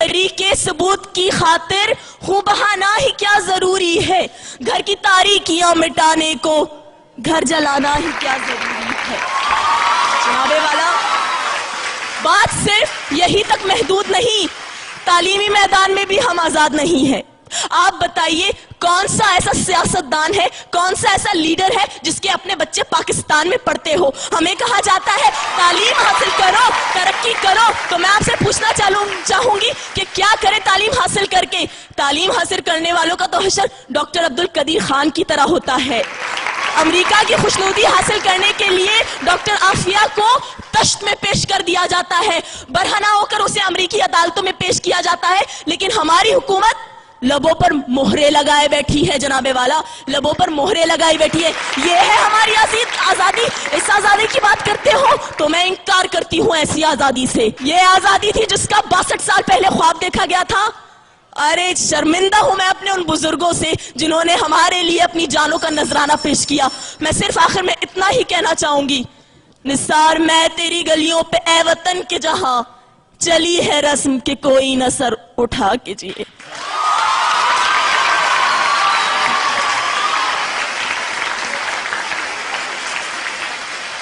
کے ثبوت کی خاطر خوں بہانا ہی کیا ضروری ہے، گھر کی تاریکیاں مٹانے کو گھر جلانا ہی کیا ضروری ہے۔ جناب والا، بات صرف یہی تک محدود نہیں، تعلیمی میدان میں بھی ہم آزاد نہیں ہیں۔ آپ بتائیے کون سا ایسا سیاستدان ہے، کون سا ایسا لیڈر ہے جس کے اپنے بچے پاکستان میں پڑھتے ہو؟ ہمیں کہا جاتا ہے تعلیم حاصل کرو، ترقی کرو، تو میں آپ سے پوچھنا چاہوں گی کہ کیا کرے تعلیم حاصل کر کے؟ تعلیم حاصل کرنے والوں کا تو حشر ڈاکٹر عبدالقدیر خان کی طرح ہوتا ہے۔ امریکہ کی خوشنودی حاصل کرنے کے لیے ڈاکٹر عافیہ کو تشت میں پیش کر دیا جاتا ہے، برہنہ ہو کر اسے امریکی عدالتوں میں پیش کیا جاتا ہے، لیکن ہماری حکومت لبوں پر مہرے لگائے بیٹھی ہے۔ جناب والا، لبوں پر مہرے لگائی بیٹھی ہے۔ یہ ہے ہماری آزادی۔ اس آزادی کی بات کرتے ہو تو میں انکار کرتی ہوں ایسی آزادی سے۔ یہ آزادی تھی جس کا 62 سال پہلے خواب دیکھا گیا تھا۔ ارے شرمندہ ہوں میں اپنے ان بزرگوں سے جنہوں نے ہمارے لیے اپنی جانوں کا نذرانہ پیش کیا۔ میں صرف آخر میں اتنا ہی کہنا چاہوں گی، نثار میں تیری گلیوں پہ اے وطن کے جہاں، چلی ہے رسم کہ کوئی نہ سر اٹھا کے جیے۔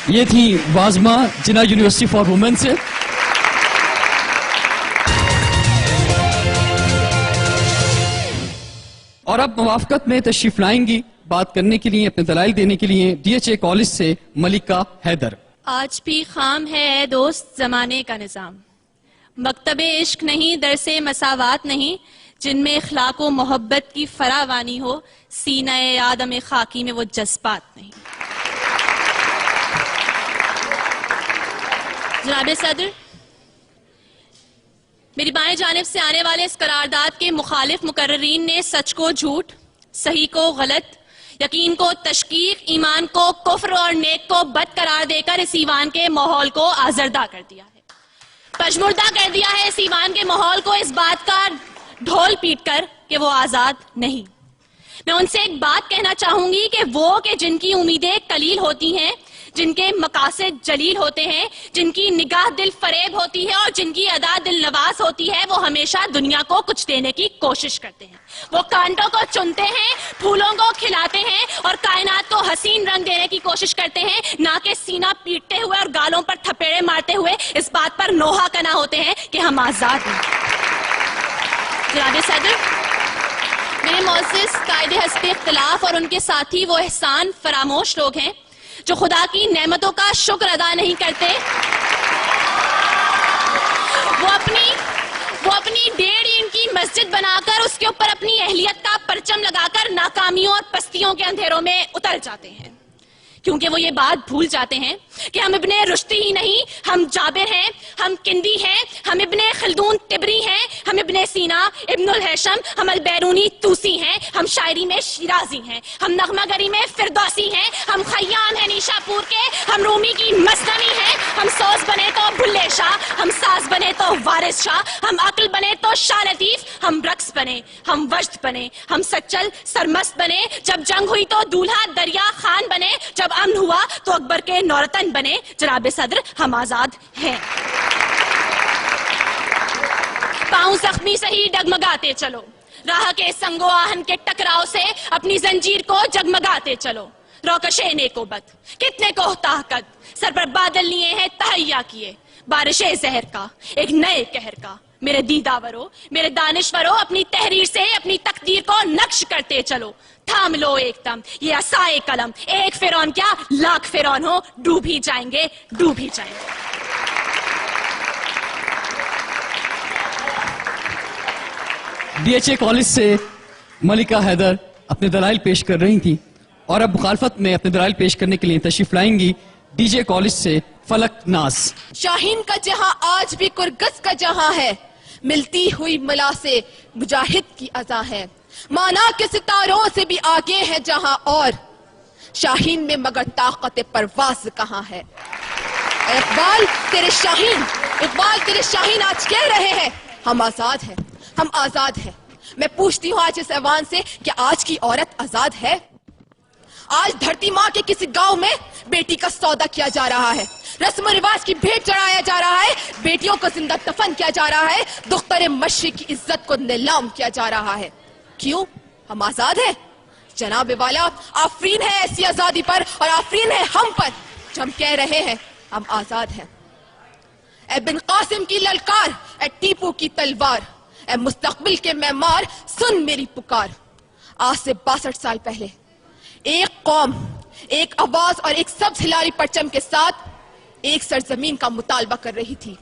یہ تھی وازمہ جناح یونیورسٹی فار وومن سے۔ اور اب موافقت میں تشریف لائیں گی بات کرنے کے لیے، اپنے دلائل دینے کے لیے DHA کالج سے ملکہ حیدر۔ آج بھی خام ہے اے دوست زمانے کا نظام، مکتب عشق نہیں، درس مساوات نہیں، جن میں اخلاق و محبت کی فراوانی ہو، سینہ آدم خاکی میں وہ جذبات نہیں۔ جناب صدر، میری بائیں جانب سے آنے والے اس قرارداد کے مخالف مقررین نے سچ کو جھوٹ، صحیح کو غلط، یقین کو تشکیک، ایمان کو کفر اور نیک کو بد قرار دے کر اس ایوان کے ماحول کو آزردہ کر دیا ہے، پشمردہ کر دیا ہے اس ایوان کے ماحول کو، اس بات کا ڈھول پیٹ کر کہ وہ آزاد نہیں۔ میں ان سے ایک بات کہنا چاہوں گی کہ وہ کہ جن کی امیدیں قلیل ہوتی ہیں، جن کے مقاصد جلیل ہوتے ہیں، جن کی نگاہ دل فریب ہوتی ہے اور جن کی ادا دل نواز ہوتی ہے، وہ ہمیشہ دنیا کو کچھ دینے کی کوشش کرتے ہیں۔ وہ کانٹوں کو چنتے ہیں، پھولوں کو کھلاتے ہیں اور کائنات کو حسین رنگ دینے کی کوشش کرتے ہیں، نہ کہ سینہ پیٹتے ہوئے اور گالوں پر تھپیڑے مارتے ہوئے اس بات پر نوحہ کنا ہوتے ہیں کہ ہم آزاد ہیں۔ جناب صدر، میرے معزز قائد حزب اختلاف اور ان کے ساتھی وہ احسان فراموش لوگ ہیں جو خدا کی نعمتوں کا شکر ادا نہیں کرتے، وہ اپنی 1.5 اینٹ کی مسجد بنا کر اس کے اوپر اپنی اہلیت کا پرچم لگا کر ناکامیوں اور پستیوں کے اندھیروں میں اتر جاتے ہیں، کیونکہ وہ یہ بات بھول جاتے ہیں کہ ہم ابن رشدی ہی نہیں، ہم جابر ہیں، ہم کندی ہیں، ہم ابن خلدون طبری ہیں، ہم ابن سینا، ابن الہیثم، ہم البیرونی توسی ہیں، ہم شاعری میں شیرازی ہیں، ہم نغمہ گری میں فردوسی ہیں، ہم خیام ہیں نیشا پور کے، ہم رومی کی مثنوی ہیں، ہم سوز بنے تو بھلے شاہ، ہم ساز بنے تو وارث شاہ، ہم عقل بنے تو شاہ لطیف، ہم رقص بنے، ہم وجد بنے، ہم سچل سرمست بنے، جب جنگ ہوئی تو دولہا دریا خان بنے، جب امن ہوا تو اکبر کے نورتن بنے۔ جناب صدر، ہم آزاد ہیں۔ پاؤں زخمی سہی ڈگمگاتے چلو، راہ کے سنگ و آہن کے ٹکراؤ سے اپنی زنجیر کو جگمگاتے چلو، روکش نیکوبت کتنے کو طاقت، سر پر بادل لیے ہیں تہیا کیے، بارش زہر کا ایک نئے قہر کا، میرے دیداورو، میرے دانشورو، اپنی تحریر سے اپنی تقدیر کو نقش کرتے چلو، تھام لو ایک دم یہ عصائے قلم، ایک فرعون کیا لاکھ فرعون ہو، ڈوب ہی جائیں گے، ڈوب ہی جائیں گے۔ DHA کالج سے ملکہ حیدر اپنے دلائل پیش کر رہی تھی، اور اب مخالفت میں اپنے دلائل پیش کرنے کے لیے تشریف لائیں گی DJ کالج سے فلک ناز۔ شاہین کا جہاں آج بھی کرگس کا جہاں ہے، ملتی ہوئی ملا سے مجاہد کی اذا ہے، مانا کے ستاروں سے بھی آگے ہے جہاں، اور شاہین میں مگر طاقت پرواز کہاں ہے۔ اے اقبال تیرے شاہین آج کہہ رہے ہیں ہم آزاد ہیں، ہم آزاد ہیں۔ میں پوچھتی ہوں آج اس ایوان سے کہ آج کی عورت آزاد ہے؟ आज धरती माँ के किसी गांव में बेटी का सौदा किया जा रहा है, रस्म रिवाज की भेंट चढ़ाया जा रहा है, बेटियों को जिंदा दफन किया जा रहा है, दुख्तर मशरिक की इज्जत को नीलाम किया जा रहा है। क्यों? हम आजाद हैं जनाब वाला। आफरीन है ऐसी आजादी पर और आफरीन है हम पर जो हम कह रहे हैं हम आजाद हैं। ए बिन कासिम की ललकार, ए टीपू की तलवार, ए मुस्तकबिल के मेमार, सुन मेरी पुकार। आज से 62 साल पहले एक कौम, एक आवाज और एक सब्ज हिलारी परचम के साथ एक सरजमीन का मुतालबा कर रही थी,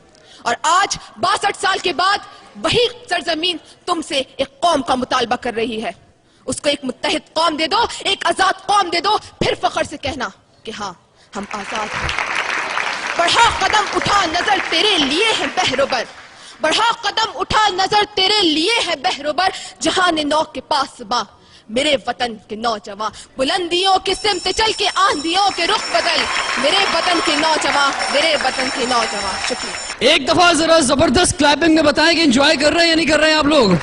और आज 62 साल के बाद वही सरजमीन तुमसे एक कौम का मुतालबा कर रही है। उसको एक मुत्तहिद कौम दे दो, एक आजाद कौम दे दो, फिर फख्र से कहना कि हाँ हम आजाद हैं। बढ़ा कदम उठा नजर तेरे लिए है बहरोबर, बढ़ा कदम उठा नजर तेरे लिए है बहरोबर, जहां नौ के पास बा मेरे वतन के नौजवान, बुलंदियों के सिमत चल के आंधियों के रुख बदल, मेरे वतन के नौजवान, मेरे वतन के नौजवान। शुक्रिया। एक दफा जरा जबरदस्त क्लैपिंग में बताएं कि एंजॉय कर रहे हैं या नहीं कर रहे हैं आप लोग।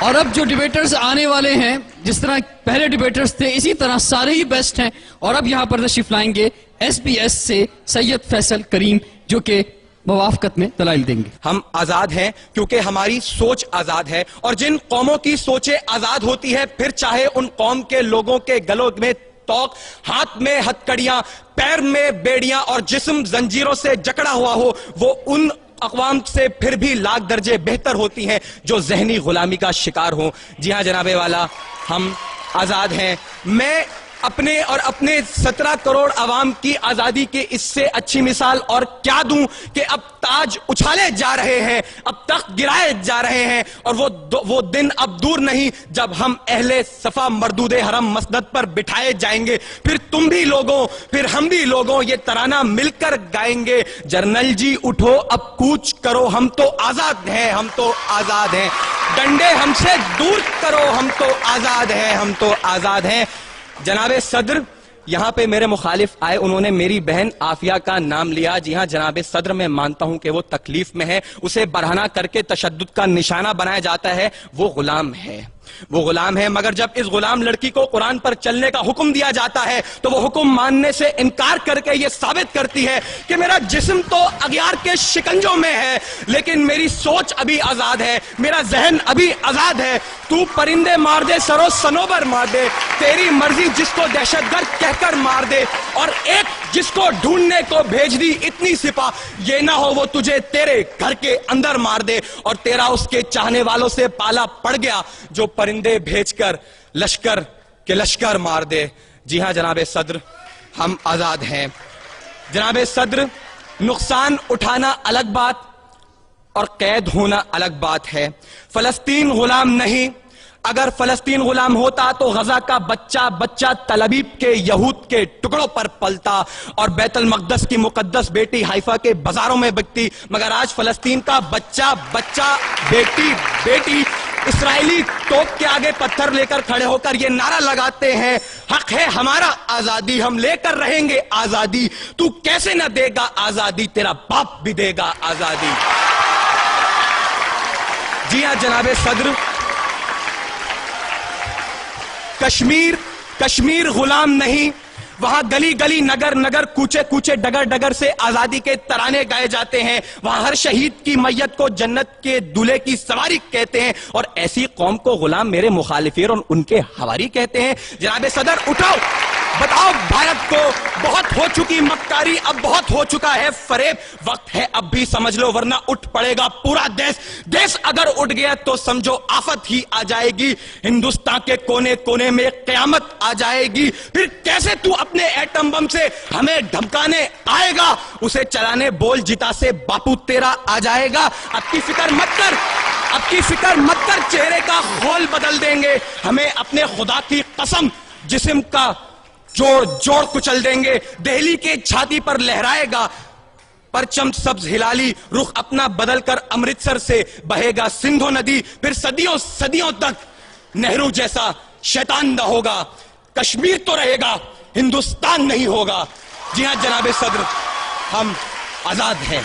और अब जो डिबेटर्स आने वाले हैं, जिस तरह पहले डिबेटर्स थे इसी तरह सारे ही बेस्ट हैं, और अब यहां पर तशरीफ लाएंगे SBS से सैयद फैसल करीम, जो कि मुवाफकत में दलाइल देंगे। हम आजाद हैं क्योंकि हमारी सोच आजाद है, और जिन कौमों की सोचें आजाद होती है, फिर चाहे उन कौम के लोगों के गलों में तोक, हाथ में हथकड़ियां, पैर में बेड़ियां और जिस्म जंजीरों से जकड़ा हुआ हो, वो उन अक़वाम से फिर भी लाख दर्जे बेहतर होती हैं जो ज़हनी गुलामी का शिकार हो। जी हां जनाबे वाला, हम आजाद हैं। मैं अपने और अपने 17 करोड़ अवाम की आजादी की इससे अच्छी मिसाल और क्या दूं कि अब ताज उछाले जा रहे हैं, अब तख्त गिराए जा रहे हैं, और वो दिन अब दूर नहीं जब हम अहले सफा मरदूदे हरम मसनद पर बिठाए जाएंगे। फिर तुम भी लोगों, फिर हम भी लोगों ये तराना मिलकर गाएंगे। जर्नल जी उठो अब कूच करो, हम तो आजाद हैं, हम तो आजाद हैं। डंडे हमसे दूर करो, हम तो आजाद हैं, हम तो आजाद हैं। जनाबे सदर यहां पे मेरे मुखालिफ आए, उन्होंने मेरी बहन आफिया का नाम लिया। जी हां जनाबे सदर, मैं मानता हूं कि वो तकलीफ में है, उसे बरहना करके तशद्दुद का निशाना बनाया जाता है। वो गुलाम है, वो गुलाम है, मगर जब इस गुलाम लड़की को कुरान पर चलने का हुक्म दिया जाता है तो वो हुक्म मानने से इनकार करके ये साबित करती है कि मेरा जिस्म तो अगियार के शिकंजों में है, लेकिन मेरी सोच अभी आजाद है, मेरा जहन अभी आजाद है। तू परिंदे मार दे, सरो सनोबर मार दे, तेरी मर्जी जिसको दहशतगर्द कहकर मार दे, और एक जिसको ढूंढने को भेज दी इतनी सिपा, ये ना हो वो तुझे तेरे घर के अंदर मार दे, और तेरा उसके चाहने वालों से पाला पड़ गया जो परिंदे भेजकर लश्कर के लश्कर मार दे। जी हां जनाबे सदर, हम आजाद हैं। जनाबे सदर, नुकसान उठाना अलग बात और कैद होना अलग बात है। फलस्तीन गुलाम नहीं, अगर फलस्तीन गुलाम होता तो गजा का बच्चा बच्चा तलबीब के यहूद के टुकड़ों पर पलता और बैतुल मक़दस की मुकद्दस बेटी हाइफा के बाजारों में बिकती, मगर आज फलस्तीन का बच्चा बच्चा बेटी बेटी इस्राएली तोप के आगे पत्थर लेकर खड़े होकर ये नारा लगाते हैं, हक है हमारा आजादी, हम लेकर रहेंगे आजादी, तू कैसे न देगा आजादी, तेरा बाप भी देगा आजादी। जी हां जनाबे सदर, कश्मीर गुलाम नहीं, वहां गली गली नगर नगर कूचे कूचे डगर डगर से आजादी के तराने गाए जाते हैं, वहां हर शहीद की मैयत को जन्नत के दूल्हे की सवारी कहते हैं, और ऐसी कौम को गुलाम मेरे मुखालिफिन और उनके हवारी कहते हैं। जनाबे सदर उठाओ, बताओ भारत को बहुत हो चुकी मक्कारी, अब बहुत हो चुका है फरेब, वक्त है अब भी समझ लो वरना उठ पड़ेगा पूरा देश। देश अगर उठ गया तो समझो आफत ही आ जाएगी, हिंदुस्तान के कोने कोने में कयामत आ जाएगी। फिर कैसे तू अपने एटम बम से हमें धमकाने आएगा, उसे चलाने बोल जिता से बापू तेरा आ जाएगा। अब की फिक्र मत कर, अब की फिक्र मत कर, चेहरे का खोल बदल देंगे, हमें अपने खुदा की कसम जिस्म का जोड़ जोड़ कुचल देंगे। दिल्ली के छाती पर लहराएगा परचम सब्ज हिलाली, रुख अपना बदलकर अमृतसर से बहेगा सिंधु नदी, फिर सदियों सदियों तक नेहरू जैसा शैतान न होगा। कश्मीर तो रहेगा, हिंदुस्तान नहीं होगा। जी हां जनाबे सदर, हम आजाद हैं।